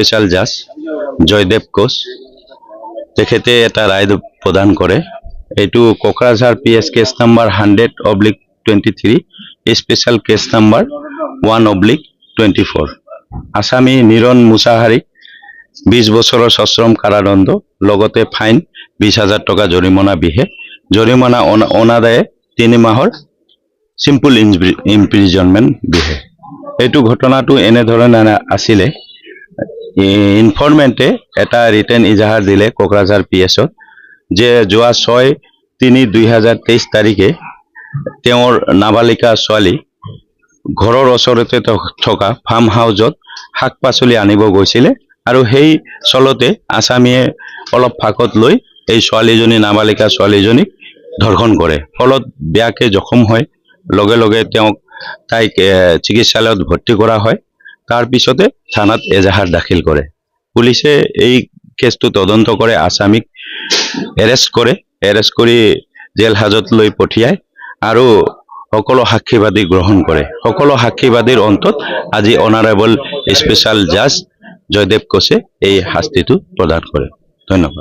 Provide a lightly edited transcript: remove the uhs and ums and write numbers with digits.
Special জাজ জয়দেৱ কোচ তেখেতে এটা ৰায় প্ৰদান কৰে। এইটো Kokrajhar PS case number 100/23 special case number 1/24 আসামী নিৰণ মুছাহাৰীক 20 বছৰৰ সশ্ৰম কাৰাদণ্ড লগতে ফাইন 20,000 টকা জৰিমনা বিহে। জৰিমনা অনাদায়ে 3 মাহৰ সিম্পল ইমপ্ৰিজনমেন্ট বিহে। এইটো ঘটনাটো এনেধৰণে আছিলে, ইনফৰমেন্টে এটা ৰিটেন ইজাহাৰ দিলে কোকৰাঝাৰ PSত যে যোৱা 6/3/2023 তাৰিখে তেওঁৰ নাবালিকা ছোৱালী ঘৰৰ ওচৰতে থকা ফাৰ্ম হাউচত শাক পাচলি আনিব গৈছিলে আৰু সেই চলতে আসামীয়ে অলপ ফাকত লৈ এই ছোৱালীজনী নাবালিকা ছোৱালীজনীক ধৰ্ষণ কৰে। ফলত বেয়াকে জখম হয়। লগে লগে তাইক চিকিৎসালয়ত ভৰ্তি কৰা হয়। তাৰ পিছতে থানাত এজাহাৰ দাখিল কৰে। পুলিচে এই কেছটো তদন্ত কৰে, আসামীক এৰেষ্ট কৰি জেল হাজত লৈ পঠিয়ায় আৰু সকলো সাক্ষীবাদী গ্ৰহণ কৰে। সকলো সাক্ষীবাদীৰ অন্তত আজি অনাৰেবল স্পেশাল জাজ জয়দেৱ কোচে এই শাস্তিটো প্ৰদান কৰে। ধন্যবাদ।